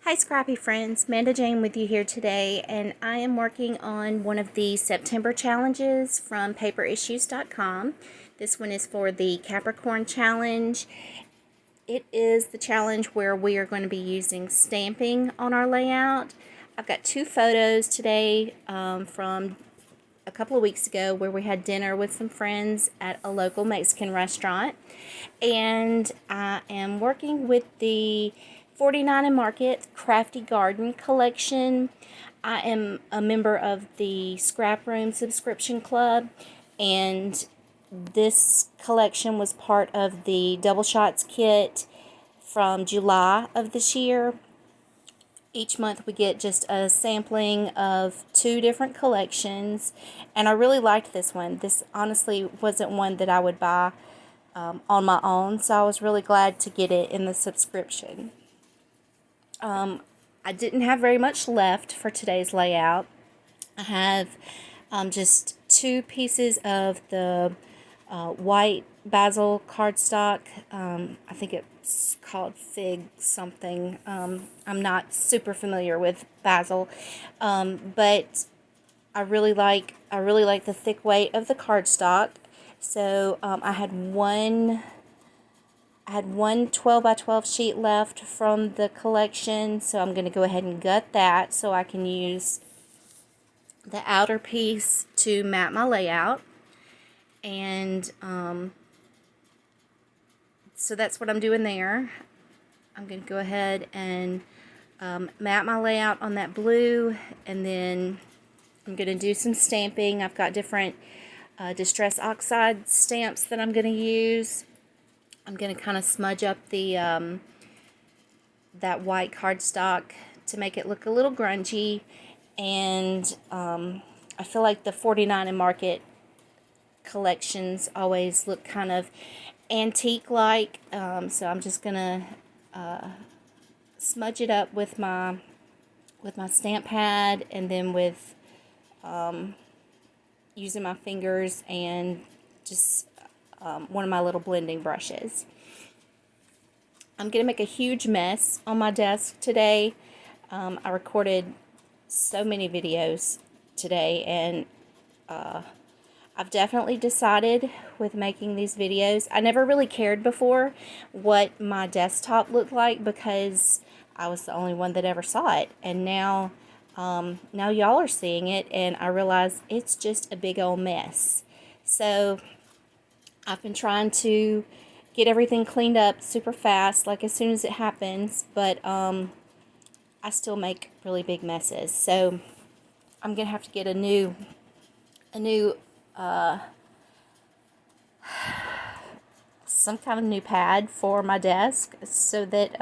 Hi Scrappy friends, MandaJane with you here today, and I am working on one of the September challenges from paperissues.com. This one is for the Capricorn challenge. It is the challenge where we are going to be using stamping on our layout. I've got two photos today from a couple of weeks ago where we had dinner with some friends at a local Mexican restaurant, and I am working with the 49 and Market Crafty Garden collection. I am a member of the Scrap Room subscription club, and this collection was part of the Double Shots kit from July of this year. Each month we get just a sampling of two different collections, and I really liked this one. This honestly wasn't one that I would buy on my own, so I was really glad to get it in the subscription. I didn't have very much left for today's layout. I have just two pieces of the white basil cardstock. I think it's called Fig something. I'm not super familiar with basil, but I really like the thick weight of the cardstock. So I had one 12 by 12 sheet left from the collection, so I'm going to go ahead and gut that so I can use the outer piece to map my layout. And so that's what I'm doing there. I'm going to go ahead and map my layout on that blue, and then I'm going to do some stamping. I've got different Distress Oxide stamps that I'm going to use. I'm going to kind of smudge up the that white cardstock to make it look a little grungy, and I feel like the 49 and Market collections always look kind of antique-like, so I'm just going to smudge it up with my stamp pad, and then with using my fingers and just one of my little blending brushes. I'm going to make a huge mess on my desk today. I recorded so many videos today, and I've definitely decided with making these videos, I never really cared before what my desktop looked like because I was the only one that ever saw it, and now y'all are seeing it, and I realize it's just a big old mess. So I've been trying to get everything cleaned up super fast, like as soon as it happens, but I still make really big messes. So I'm gonna have to get a new some kind of new pad for my desk, so that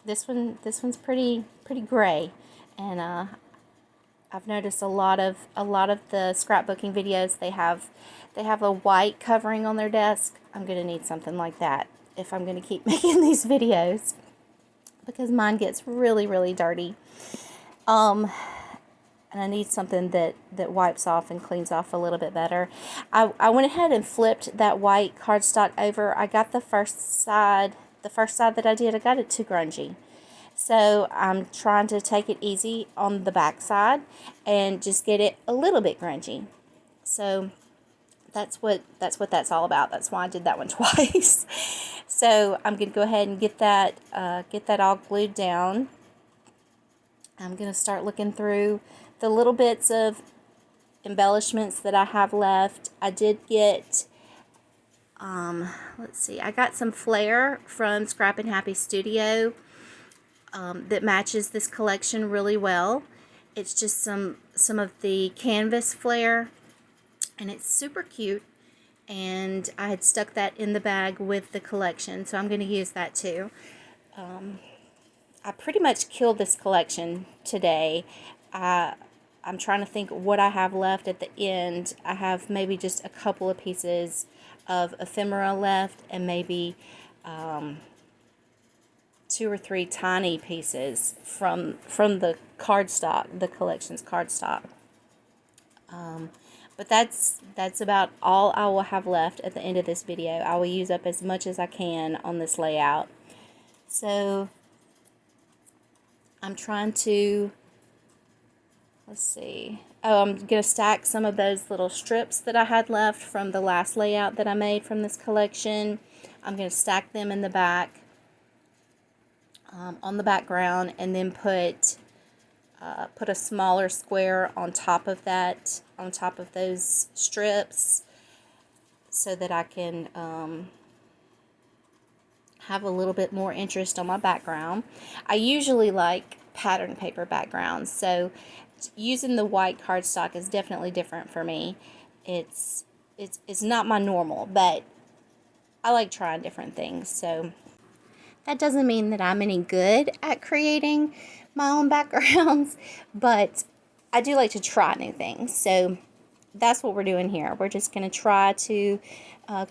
this one's pretty gray, and I've noticed a lot of the scrapbooking videos, they have a white covering on their desk. I'm gonna need something like that if I'm gonna keep making these videos, because mine gets really dirty. And I need something that wipes off and cleans off a little bit better. I went ahead and flipped that white cardstock over. I got the first side that I did, I got it too grungy. So I'm trying to take it easy on the back side and just get it a little bit grungy. So that's what that's all about. That's why I did that one twice. So I'm going to go ahead and get that all glued down. I'm going to start looking through the little bits of embellishments that I have left. I did get, let's see, I got some flair from Scrap and Happy Studio that matches this collection really well. It's just some of the canvas flair, and it's super cute, and I had stuck that in the bag with the collection, so I'm going to use that too. I pretty much killed this collection today. I'm trying to think what I have left at the end. I have maybe just a couple of pieces of ephemera left, and maybe 2 or 3 tiny pieces from the cardstock, the collection's cardstock. But that's about all I will have left at the end of this video. I will use up as much as I can on this layout. So I'm trying to, let's see. Oh, I'm going to stack some of those little strips that I had left from the last layout that I made from this collection. I'm going to stack them in the back, on the background, and then put a smaller square on top of that, on top of those strips, so that I can have a little bit more interest on my background. I usually like pattern paper backgrounds, so using the white cardstock is definitely different for me. It's not my normal, but I like trying different things. So that doesn't mean that I'm any good at creating my own backgrounds, but I do like to try new things. So that's what we're doing here. We're just going to try to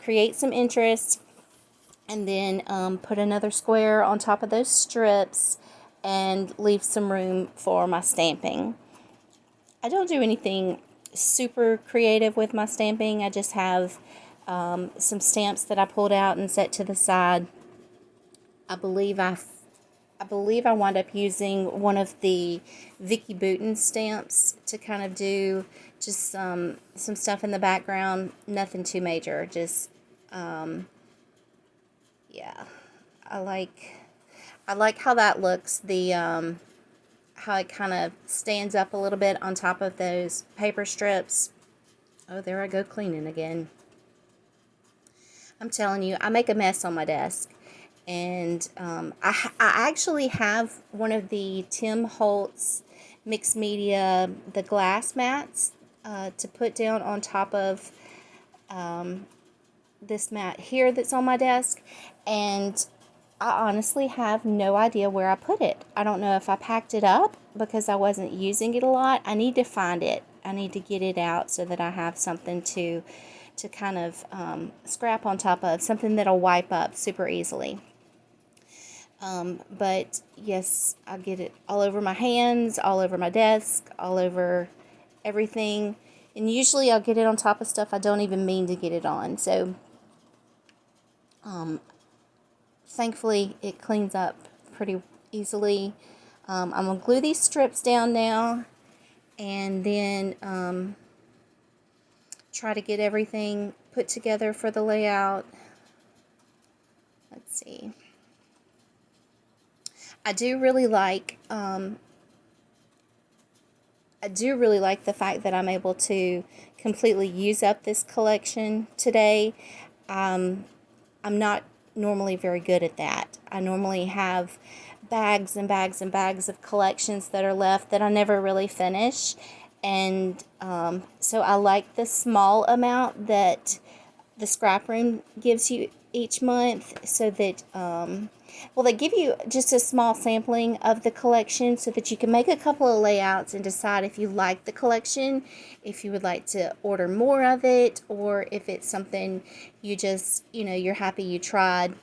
create some interest, and then put another square on top of those strips and leave some room for my stamping. I don't do anything super creative with my stamping. I just have some stamps that I pulled out and set to the side. I believe I wound up using one of the Vicky Bouton stamps to kind of do just some stuff in the background. Nothing too major, just yeah. I like how that looks. The how it kind of stands up a little bit on top of those paper strips. Oh, there I go cleaning again. I'm telling you, I make a mess on my desk. And I actually have one of the Tim Holtz mixed media, the glass mats, to put down on top of this mat here that's on my desk. And I honestly have no idea where I put it. I don't know if I packed it up because I wasn't using it a lot. I need to find it. I need to get it out so that I have something to kind of scrap on top of, something that'll wipe up super easily. But yes, I get it all over my hands, all over my desk, all over everything. And usually I'll get it on top of stuff I don't even mean to get it on. So thankfully it cleans up pretty easily. I'm going to glue these strips down now, and then try to get everything put together for the layout. Let's see. I do really like the fact that I'm able to completely use up this collection today. I'm not normally very good at that. I normally have bags and bags and bags of collections that are left that I never really finish. And so I like the small amount that the scrap room gives you each month, so that well, they give you just a small sampling of the collection so that you can make a couple of layouts and decide if you like the collection, if you would like to order more of it, or if it's something you just, you're happy you tried,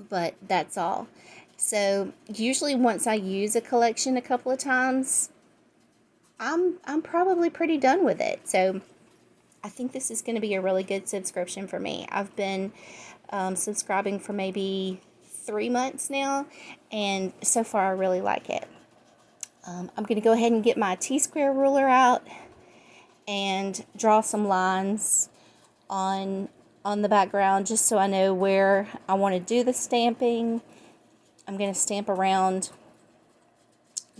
but that's all. So usually once I use a collection a couple of times, I'm probably pretty done with it. So I think this is going to be a really good subscription for me. I've been subscribing for maybe 3 months now, and so far I really like it. I'm going to go ahead and get my T-square ruler out and draw some lines on the background just so I know where I want to do the stamping. I'm going to stamp around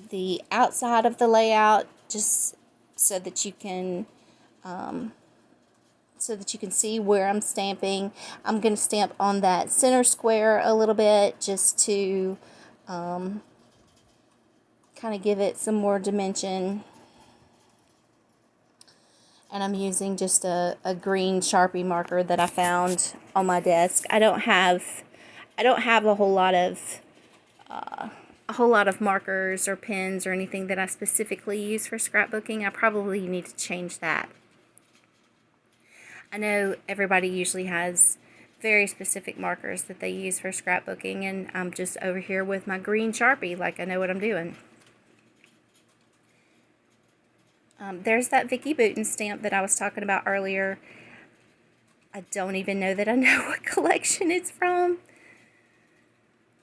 the outside of the layout just so that you can see where I'm stamping. I'm going to stamp on that center square a little bit just to kind of give it some more dimension. And I'm using just a green Sharpie marker that I found on my desk. I don't have a whole lot of markers or pens or anything that I specifically use for scrapbooking. I probably need to change that. I know everybody usually has very specific markers that they use for scrapbooking, and I'm just over here with my green Sharpie like I know what I'm doing. There's that Vicky Bouton stamp that I was talking about earlier. I don't even know that I know what collection it's from,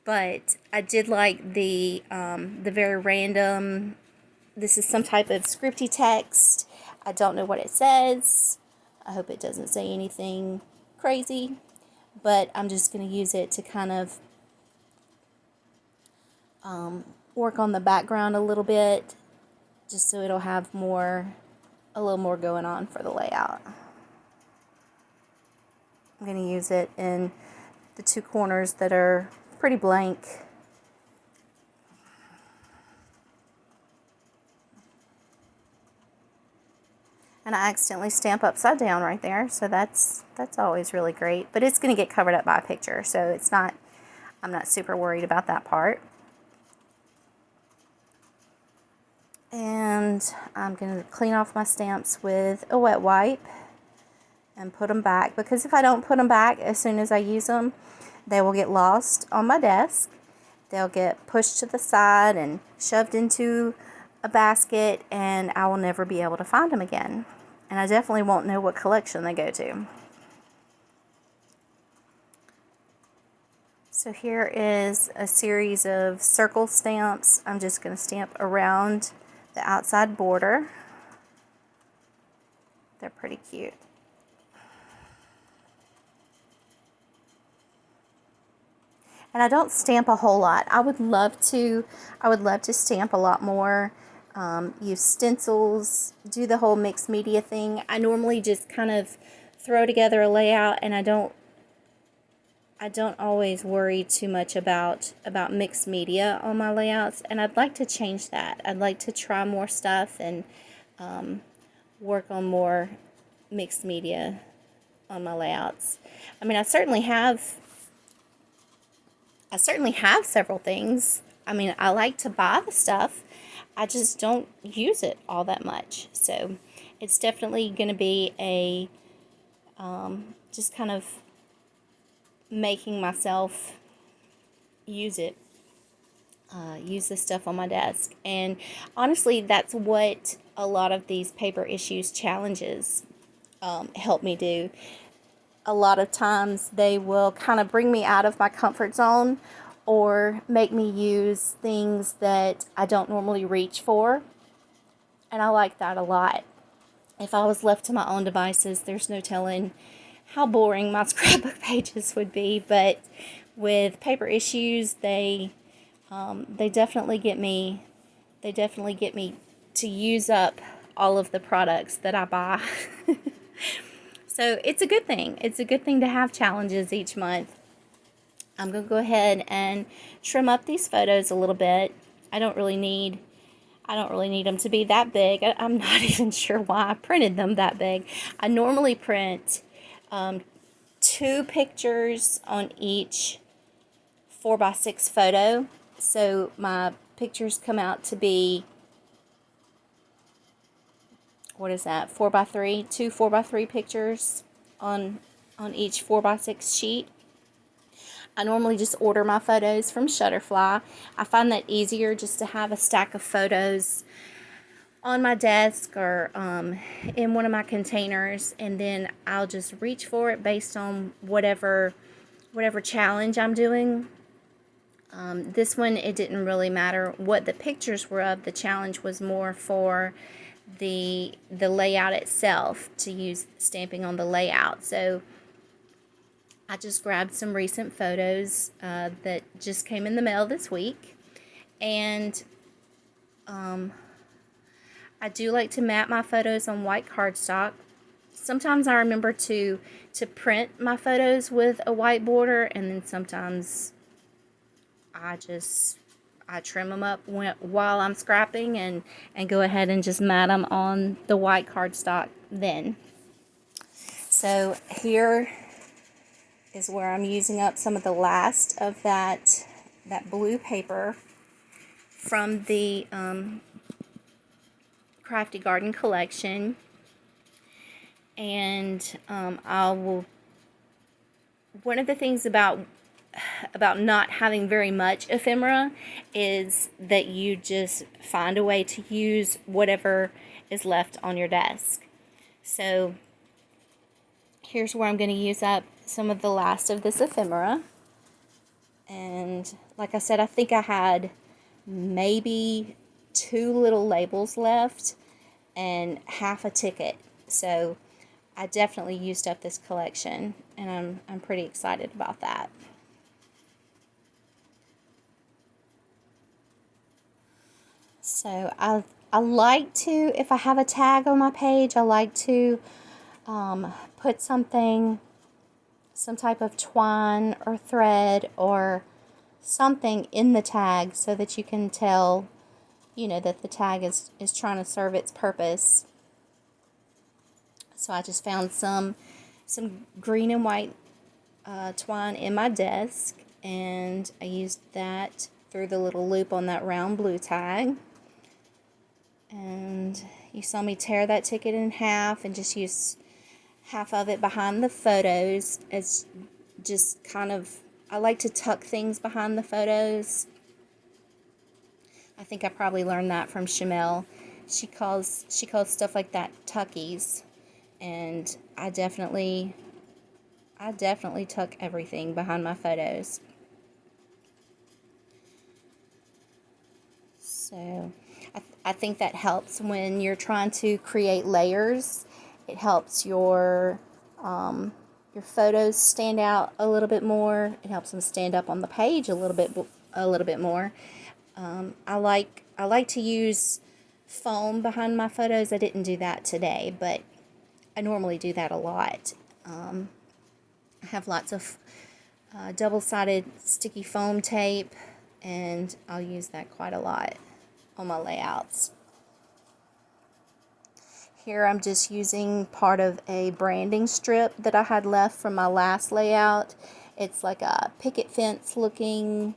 but I did like the very random, this is some type of scripty text. I don't know what it says. I hope it doesn't say anything crazy, but I'm just going to use it to kind of work on the background a little bit, just so it'll have a little more going on for the layout. I'm going to use it in the two corners that are pretty blank. And I accidentally stamp upside down right there, so that's always really great. But it's going to get covered up by a picture, so I'm not super worried about that part. And I'm going to clean off my stamps with a wet wipe and put them back, because if I don't put them back as soon as I use them, they will get lost on my desk. They'll get pushed to the side and shoved into a basket, and I will never be able to find them again. And I definitely won't know what collection they go to. So here is a series of circle stamps. I'm just going to stamp around the outside border. They're pretty cute. And I don't stamp a whole lot. I would love to stamp a lot more. Use stencils, do the whole mixed media thing. I normally just kind of throw together a layout, and I don't always worry too much about mixed media on my layouts, and I'd like to change that. I'd like to try more stuff and work on more mixed media on my layouts. I mean, I certainly have several things. I mean, I like to buy the stuff. I just don't use it all that much. So it's definitely going to be a just kind of making myself use it. Use this stuff on my desk. And honestly, that's what a lot of these paper issues challenges help me do. A lot of times they will kind of bring me out of my comfort zone, or make me use things that I don't normally reach for. And I like that a lot. If I was left to my own devices, there's no telling how boring my scrapbook pages would be. But with paper issues, they definitely get me. They definitely get me to use up all of the products that I buy. So it's a good thing. It's a good thing to have challenges each month. I'm going to go ahead and trim up these photos a little bit. I don't really need them to be that big. I'm not even sure why I printed them that big. I normally print 2 pictures on each 4x6 photo. So my pictures come out to be, what is that, 4x3? 2 4x3 pictures on each 4x6 sheet. I normally just order my photos from Shutterfly. I find that easier just to have a stack of photos on my desk or in one of my containers, and then I'll just reach for it based on whatever challenge I'm doing. This one, it didn't really matter what the pictures were of. The challenge was more for the layout itself, to use stamping on the layout. So I just grabbed some recent photos that just came in the mail this week, and I do like to map my photos on white cardstock. Sometimes I remember to print my photos with a white border, and then sometimes I trim them up while I'm scrapping and go ahead and just mat them on the white cardstock then. So here is where I'm using up some of the last of that blue paper from the Crafty Garden collection, and one of the things about not having very much ephemera is that you just find a way to use whatever is left on your desk. So here's where I'm going to use up some of the last of this ephemera, and like I said, I think I had maybe 2 little labels left and half a ticket. So I definitely used up this collection, and I'm pretty excited about that. So I like to, if I have a tag on my page, I like to put something, some type of twine or thread or something in the tag so that you can tell, that the tag is trying to serve its purpose. So I just found some green and white twine in my desk, and I used that through the little loop on that round blue tag. And you saw me tear that ticket in half and just use half of it behind the photos. It's just kind of, I like to tuck things behind the photos. I think I probably learned that from Shamel. She calls stuff like that tuckies, and I definitely tuck everything behind my photos. So I think that helps when you're trying to create layers. It helps your photos stand out a little bit more. It helps them stand up on the page a little bit more. I like to use foam behind my photos. I didn't do that today, but I normally do that a lot. I have lots of double-sided sticky foam tape, and I'll use that quite a lot on my layouts. Here I'm just using part of a branding strip that I had left from my last layout. It's like a picket fence looking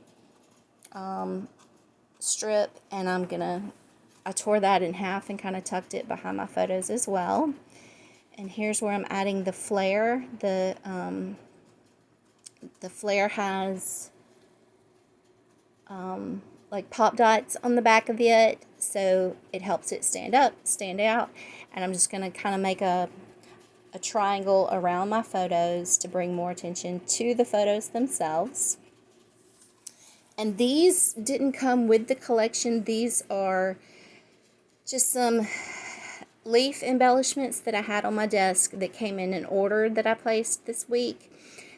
strip, and I tore that in half and kind of tucked it behind my photos as well. And here's where I'm adding the flare. The flare has like pop dots on the back of it, so it helps it stand out. And I'm just going to kind of make a triangle around my photos to bring more attention to the photos themselves. And these didn't come with the collection. These are just some leaf embellishments that I had on my desk that came in an order that I placed this week.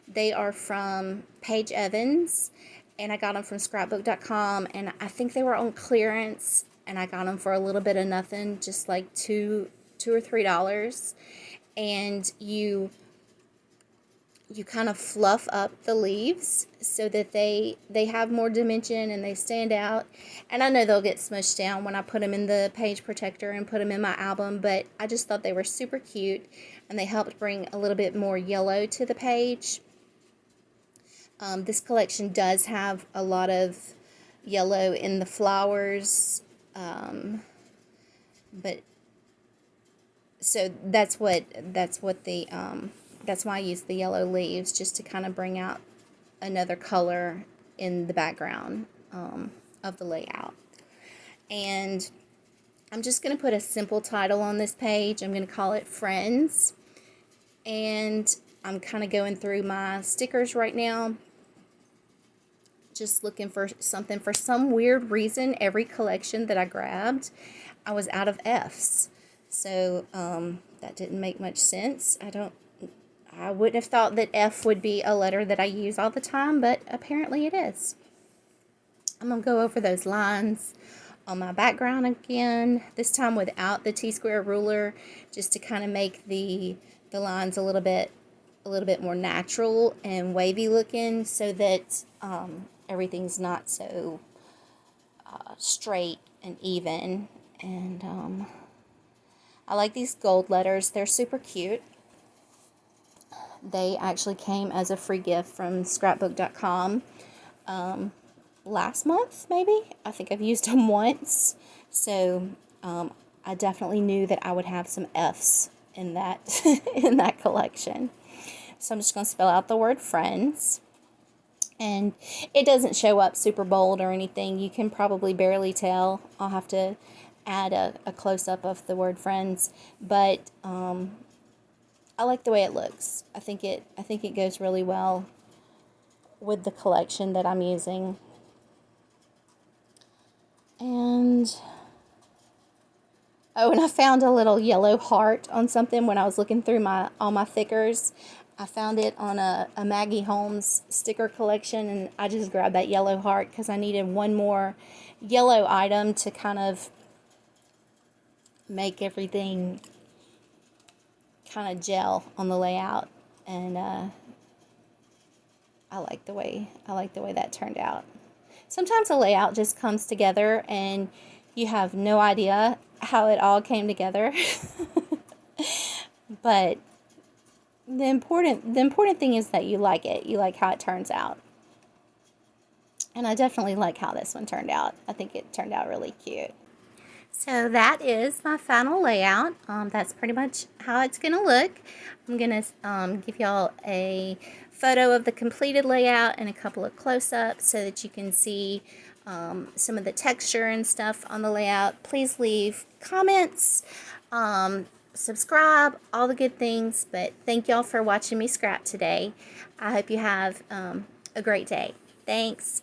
They are from Paige Evans, and I got them from scrapbook.com, and I think they were on clearance, and I got them for a little bit of nothing, just like $2 or $3. And you kind of fluff up the leaves so that they have more dimension and they stand out. And I know they'll get smushed down when I put them in the page protector and put them in my album, but I just thought they were super cute, and they helped bring a little bit more yellow to the page. This collection does have a lot of yellow in the flowers, but so that's why I use the yellow leaves, just to kind of bring out another color in the background of the layout. And I'm just going to put a simple title on this page. I'm going to call it Friends. And I'm kind of going through my stickers right now, just looking for something. For some weird reason, every collection that I grabbed, I was out of F's. So that didn't make much sense. I wouldn't have thought that F would be a letter that I use all the time, but apparently it is. I'm going to go over those lines on my background again, this time without the T-square ruler, just to kind of make the lines a little bit more natural and wavy looking, so that everything's not so straight and even. And I like these gold letters. They're super cute. They actually came as a free gift from scrapbook.com last month, maybe. I think I've used them once. So I definitely knew that I would have some F's in that in that collection. So I'm just going to spell out the word friends. And it doesn't show up super bold or anything. You can probably barely tell. I'll have to add a close-up of the word friends. But I like the way it looks. I think it goes really well with the collection that I'm using. And oh, and I found a little yellow heart on something when I was looking through all my thickers. I found it on a Maggie Holmes sticker collection, and I just grabbed that yellow heart because I needed one more yellow item to kind of make everything kind of gel on the layout. And I like the way that turned out. Sometimes a layout just comes together and you have no idea how it all came together. But the important thing is that you like it. You like how it turns out. And I definitely like how this one turned out. I think it turned out really cute. So that is my final layout. That's pretty much how it's going to look. I'm going to give y'all a photo of the completed layout and a couple of close-ups so that you can see some of the texture and stuff on the layout. Please leave comments, subscribe, all the good things. But thank y'all for watching me scrap today. I hope you have a great day. Thanks.